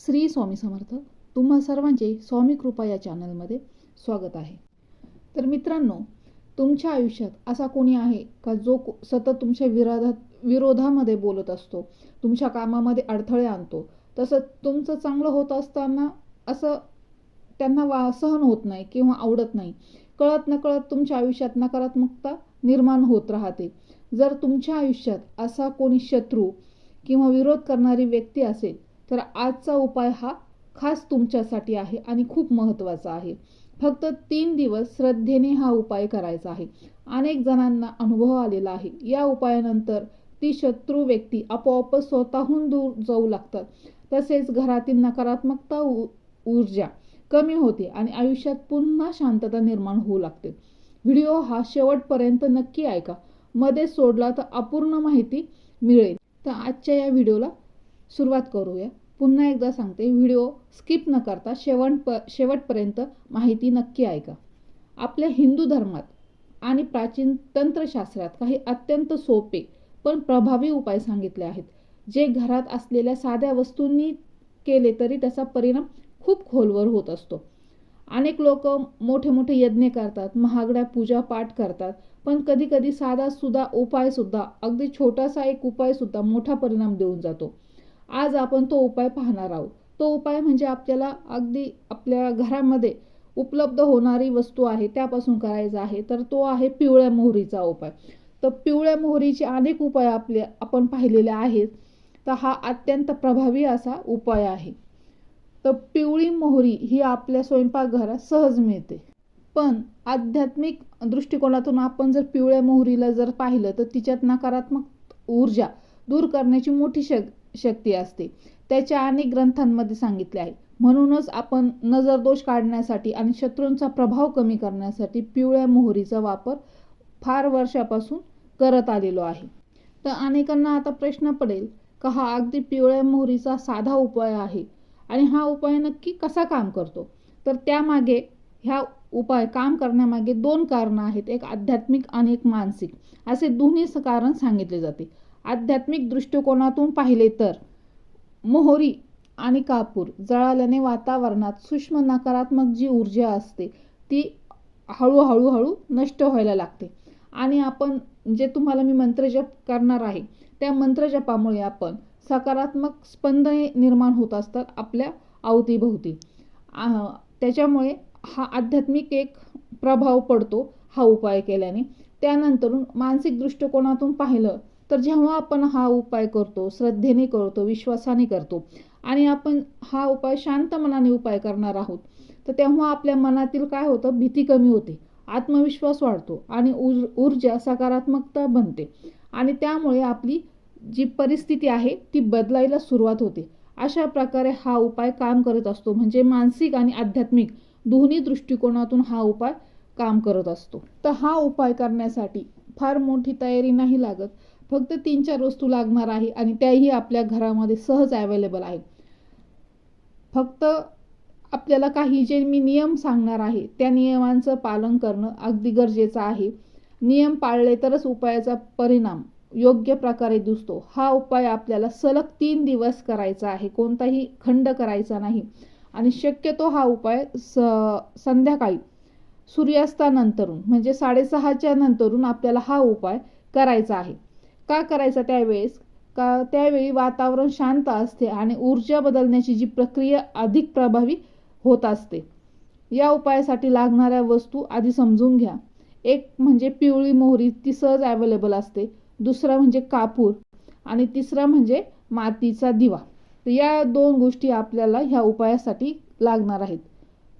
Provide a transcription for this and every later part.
श्री स्वामी समर्थ. तुम्हा सर्वांचे स्वामी कृपा या चॅनलमध्ये स्वागत आहे. तर मित्रांनो, तुमच्या आयुष्यात असा कोणी आहे का जो सतत तुमच्या विरोधामध्ये बोलत असतो, तुमच्या कामामध्ये अडथळे आणतो. तसं तुमचं चांगलं होत असताना असं त्यांना सहन होत नाही किंवा आवडत नाही. कळत नकळत तुमच्या आयुष्यात नकारात्मकता निर्माण होत राहते. जर तुमच्या आयुष्यात असा कोणी शत्रू किंवा विरोध करणारी व्यक्ती असेल तर आजचा उपाय हा खास तुमच्यासाठी आहे आणि खूप महत्त्वाचा आहे. फक्त 3 दिवस श्रद्धेने हा उपाय करायचा आहे. अनेक जणांना अनुभव आलेला आहे. या उपायानंतर ती शत्रू व्यक्ती आपोआपच स्वतःहून दूर जाऊ लागतात. तसेच घरातील नकारात्मकता ऊर्जा कमी होते आणि आयुष्यात पुन्हा शांतता निर्माण होऊ लागते. व्हिडिओ हा शेवटपर्यंत नक्की ऐका. मध्ये सोडला तर अपूर्ण माहिती मिळेल. तर आजच्या या व्हिडिओला सुरुवात करूया. पुन्हा एकदा सांगते, व्हिडिओ स्किप न करता शेवटपर्यंत माहिती नक्की ऐका. आपल्या हिंदू धर्मात आणि प्राचीन तंत्रशास्त्रात काही अत्यंत सोपे पण प्रभावी उपाय सांगितले आहेत, जे घरात असलेल्या साध्या वस्तूंनी केले तरी त्याचा परिणाम खूप खोलवर होत असतो. अनेक लोक मोठे मोठे यज्ञ करतात, महागड्या पूजा पाठ करतात, पण कधी कधी साधा सुद्धा उपाय सुद्धा, अगदी छोटासा एक उपाय सुद्धा मोठा परिणाम देऊन जातो. आज आपण तो उपाय पाहणार आहोत. तो उपाय म्हणजे आपल्याला अगदी आपल्या घरामध्ये उपलब्ध होणारी वस्तू आहे त्यापासून करायचा आहे. तर तो आहे पिवळ्या मोहरीचा उपाय. तर पिवळ्या मोहरीचे अनेक उपाय आपण पाहिलेले आहेत. तर हा अत्यंत प्रभावी असा उपाय आहे. तर पिवळी मोहरी ही आपल्या स्वयंपाकघरात सहज मिळते. पण आध्यात्मिक दृष्टिकोनातून आपण जर पिवळ्या मोहरीला जर पाहिलं तर तिच्यात नकारात्मक ऊर्जा दूर करण्याची मोठी शक्ती असते. त्याच्या अनेक ग्रंथांमध्ये सांगितले आहे. म्हणूनच आपण नजरदोष काढण्यासाठी आणि शत्रूंचा प्रभाव कमी करण्यासाठी पिवळ्या मोहरीचा वापर फार वर्षापासून करत आलेलो आहे. तर अनेकांना आता प्रश्न पडेल का हा अगदी पिवळ्या मोहरीचा साधा उपाय आहे आणि हा उपाय नक्की कसा काम करतो. तर त्यामागे ह्या उपाय काम करण्यामागे 2 कारणं आहेत. एक आध्यात्मिक आणि एक मानसिक, असे दोन्ही कारण सांगितले जाते. आध्यात्मिक दृष्टिकोनातून पाहिले तर मोहरी आणि कापूर जळाल्याने वातावरणात सूक्ष्म नकारात्मक जी ऊर्जा असते ती हळूहळू नष्ट व्हायला लागते. आणि आपण जे तुम्हाला मी मंत्रजप करणार आहे त्या मंत्रजपामुळे आपण सकारात्मक स्पंदने निर्माण होत असतात आपल्या अवतीभोवती. त्याच्यामुळे हा आध्यात्मिक एक प्रभाव पडतो हा उपाय केल्याने. त्यानंतरून मानसिक दृष्टिकोनातून पाहिलं तर जेव्हा आपण हा उपाय करतो, श्रद्धेने करतो, विश्वासाने करतो आणि आपण हा उपाय शांत मनाने उपाय करणार आहोत, तर तेव्हा आपल्या मनातील काय होतं, भीती कमी होते, आत्मविश्वास वाढतो आणि ऊर्जा सकारात्मकता बनते आणि त्यामुळे आपली जी परिस्थिती आहे ती बदलायला सुरुवात होते. अशा प्रकारे हा उपाय काम करत असतो. म्हणजे मानसिक आणि आध्यात्मिक दोन्ही दृष्टिकोनातून हा उपाय काम करत असतो. तर हा उपाय करण्यासाठी फार मोठी तयारी नाही लागत. फक्त 3-4 वस्तू लागणार आहे आणि त्याही आपल्या घरामध्ये सहज अवेलेबल आहे. फक्त आपल्याला काही जे मी नियम सांगणार आहे त्या नियमांचं पालन करणं अगदी गरजेचं आहे. नियम पाळले तरच उपायाचा परिणाम योग्य प्रकारे दिसतो. हा उपाय आपल्याला सलग 3 दिवस करायचा आहे, कोणताही खंड करायचा नाही. आणि शक्यतो हा उपाय संध्याकाळी सूर्यास्तानंतरून म्हणजे 6:30च्या नंतरून आपल्याला हा उपाय करायचा आहे. का करायचा त्यावेळेस, का त्यावेळी वातावरण शांत असते आणि ऊर्जा बदलण्याची जी प्रक्रिया अधिक प्रभावी होत असते. या उपायासाठी लागणाऱ्या वस्तू आधी समजून घ्या. एक म्हणजे पिवळी मोहरी, ती सहज अवेलेबल असते. दुसरा म्हणजे कापूर आणि तिसरा म्हणजे मातीचा दिवा. तर या 2 गोष्टी आपल्याला ह्या उपायासाठी लागणार आहेत.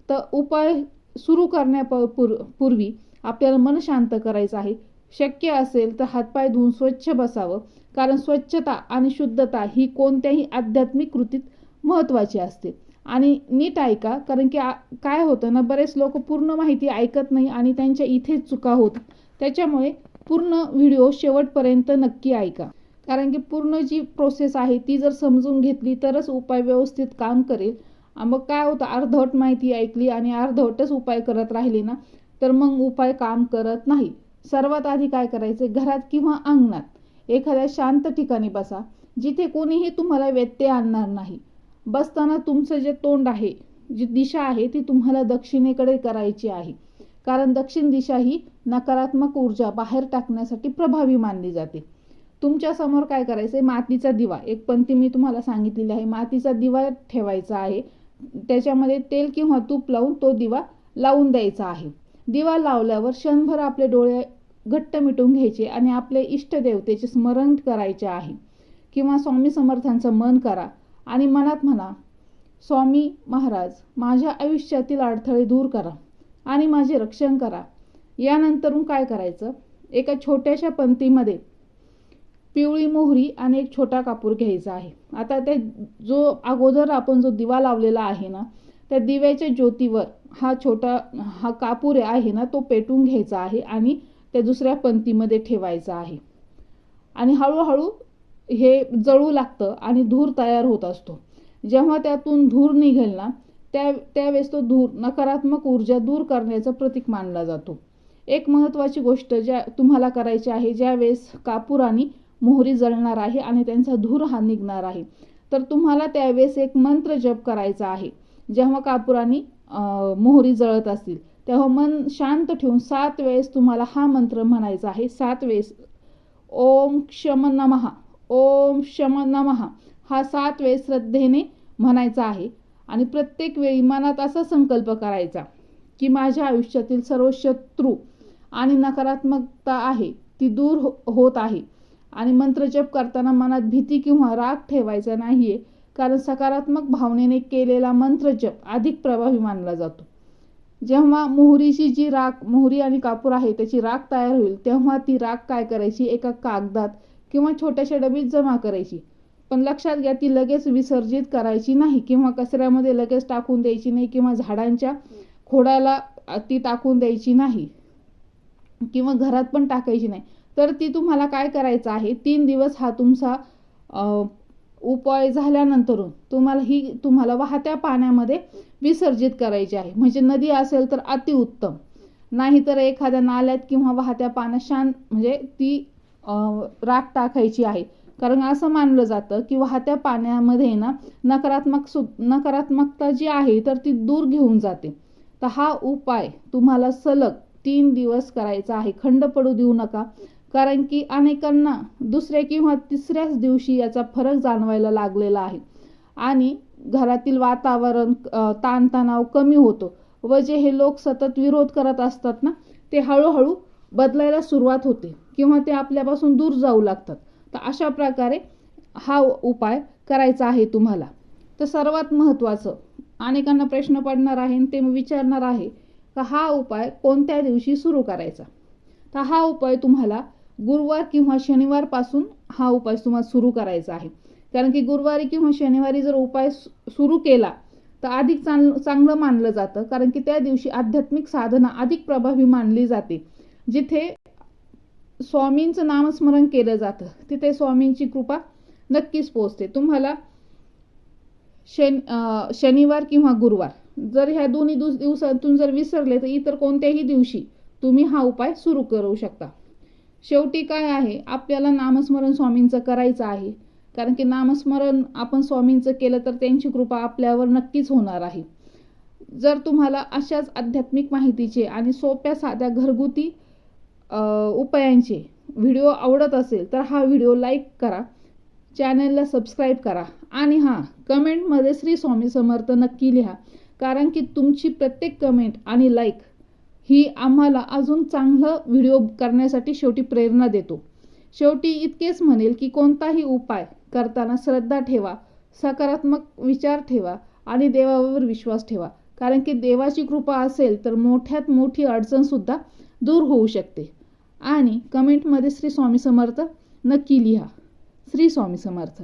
तर उपाय सुरू करण्यापूर्वी आपल्याला मन शांत करायचं आहे. शक्य असेल तर हातपाय धुवून स्वच्छ बसावं, कारण स्वच्छता आणि शुद्धता ही कोणत्याही आध्यात्मिक कृतीत महत्त्वाची असते. आणि नीट ऐका, कारण की काय होतं ना, बरेच लोक पूर्ण माहिती ऐकत नाही आणि त्यांच्या इथेच चुका होतात. त्याच्यामुळे पूर्ण व्हिडिओ शेवटपर्यंत नक्की ऐका, कारण की पूर्ण जी प्रोसेस आहे ती जर समजून घेतली तरच उपाय व्यवस्थित काम करेल. मग काय होतं, अर्धवट माहिती ऐकली आणि अर्धवटच उपाय करत राहिली ना, तर मग उपाय काम करत नाही. सर्वात आधी काय करायचं, घरात किंवा अंगणात एखाद्या शांत ठिकाणी बसा, जिथे कोणीही तुम्हाला व्यत्यय आणणार नाही. बसताना तुमचं जे तोंड आहे, जी दिशा आहे ती तुम्हाला दक्षिणेकडे करायची आहे, कारण दक्षिण दिशा ही नकारात्मक ऊर्जा बाहेर टाकण्यासाठी प्रभावी मानली जाते. तुमच्या समोर काय करायचंय, मातीचा दिवा, एक पंक्ती मी तुम्हाला सांगितलेली आहे, मातीचा दिवा ठेवायचा आहे. त्याच्यामध्ये तेल किंवा तूप लावून तो दिवा लावून द्यायचा आहे. दिवा लावल्यावर क्षणभर आपले डोळे घट्ट मिटून घ्यायचे आणि आपले इष्ट देवतेचे स्मरण करायचे आहे किंवा स्वामी समर्थांचं मन करा आणि मनात म्हणा, स्वामी महाराज माझ्या आयुष्यातील अडथळे दूर करा आणि माझे रक्षण करा. यानंतरून काय करायचं, एका छोट्याशा पंक्तीमध्ये पिवळी मोहरी आणि एक छोटा कापूर घ्यायचा आहे. आता ते जो अगोदर आपण जो दिवा लावलेला आहे ना, त्या दिव्याच्या ज्योतीवर हा कापूर आहे ना, तो पेटून घ्यायचा आहे आणि त्या दुसऱ्या पंक्तीमध्ये ठेवायचा आहे. आणि हळूहळू हे जळू लागतं आणि धूर तयार होत असतो. जेव्हा त्यातून धूर निघेल ना, त्यावेळेस तो धूर नकारात्मक ऊर्जा दूर करण्याचं प्रतीक मानला जातो. एक महत्त्वाची गोष्ट ज्या तुम्हाला करायची आहे, ज्यावेळेस कापूर आणि मोहरी जळणार आहे आणि त्यांचा धूर हा निघणार आहे, तर तुम्हाला त्यावेळेस एक मंत्र जप करायचा आहे. जेव्हा कापूर आणि मोहरी जळत असतील तेव्हा मन शांत ठेवून 7 वेळेस तुम्हाला हा मंत्र म्हणायचा आहे. 7 वेळेस ओम क्षम नमः, ओम क्षम नमः हा 7 वेळेस श्रद्धेने म्हणायचा आहे. आणि प्रत्येक वेळी मनात असा संकल्प करायचा की माझ्या आयुष्यातील सर्व शत्रू आणि नकारात्मकता आहे ती दूर होत आहे. आणि मंत्र जप करताना मनात भीती किंवा राग ठेवायचा नाहीये, कारण सकारात्मक भावनेने केलेला मंत्र जप अधिक प्रभावी मानला जातो. जेव्हा मोहरी आणि कापूर आहे त्याची राख तयार होईल, तेव्हा ती राख काय करायची, एका कागदात किंवा छोट्याशा डबीत जमा करायची. पण लक्षात घ्या, ती लगेच विसर्जित करायची नाही किंवा कचऱ्यामध्ये लगेच टाकून द्यायची नाही किंवा झाडांच्या खोडाला ती टाकून द्यायची नाही किंवा घरात पण टाकायची नाही. तर ती तुम्हाला काय करायचं आहे, 3 दिवस हा तुमचा उपाय झाल्यानंतर तुम्हाला वाहत्या पाण्यामध्ये विसर्जित करायची आहे. म्हणजे नदी असेल तर अतिउत्तम, नाहीतर एखाद्या नाल्यात किंवा वाहत्या पाण्यात म्हणजे ती राख टाकायची आहे. कारण असं मानलं जातं की वाहत्या पाण्यामध्ये ना नकारात्मकता जी आहे तर ती दूर घेऊन जाते. तर हा उपाय तुम्हाला सलग 3 दिवस करायचा आहे, खंड पडू देऊ नका. कारण की अनेकांना दुसऱ्या किंवा तिसऱ्याच दिवशी याचा फरक जाणवायला लागलेला आहे आणि घरातील वातावरण ताणतणाव कमी होतो व जे हे लोक सतत विरोध करत असतात ना, ते हळूहळू बदलायला सुरुवात होते किंवा ते आपल्यापासून दूर जाऊ लागतात. तर अशा प्रकारे हा उपाय करायचा आहे तुम्हाला. तर सर्वात महत्त्वाचं, अनेकांना प्रश्न पडणार आहे आणि ते विचारणार आहे का हा उपाय कोणत्या दिवशी सुरू करायचा. तर हा उपाय तुम्हाला गुरुवार किंवा शनिवार पासून हा उपाय तुम्हाला सुरू करायचा आहे. कारण की गुरुवारी किंवा शनिवारी जर उपाय सुरू केला तर अधिक चांगलं मानलं जातं. कारण की त्या दिवशी आध्यात्मिक साधना अधिक प्रभावी मानली जाते. जिथे स्वामींचं नामस्मरण केलं जातं तिथे स्वामींची कृपा नक्कीच पोहोचते. तुम्हाला शनिवार किंवा गुरुवार जर ह्या दोन्ही दिवसातून जर विसरले तर इतर कोणत्याही दिवशी तुम्ही हा उपाय सुरू करू शकता. शेवटी काय आहे, आपल्याला नामस्मरण स्वामींचं करायचं आहे. कारण की नामस्मरण आपण स्वामींचं केलं तर त्यांची कृपा आपल्यावर नक्कीच होणार आहे. जर तुम्हाला अशाच आध्यात्मिक माहितीचे आणि सोप्या साध्या घरगुती उपायांचे व्हिडिओ आवडत असेल तर हा व्हिडिओ लाईक करा, चॅनलला सबस्क्राईब करा आणि कमेंटमध्ये श्री स्वामी समर्थ नक्की लिहा. कारण की तुमची प्रत्येक कमेंट आणि लाईक ही आम्हाला अजून चांगलं व्हिडिओ करण्यासाठी शेवटी प्रेरणा देतो. शेवटी इतकेच म्हणेल की कोणताही उपाय करताना श्रद्धा ठेवा, सकारात्मक विचार ठेवा आणि देवावर विश्वास ठेवा. कारण की देवाची कृपा असेल तर मोठ्यात मोठी अडचणसुद्धा दूर होऊ शकते. आणि कमेंटमध्ये श्री स्वामी समर्थ नक्की लिहा. श्री स्वामी समर्थ.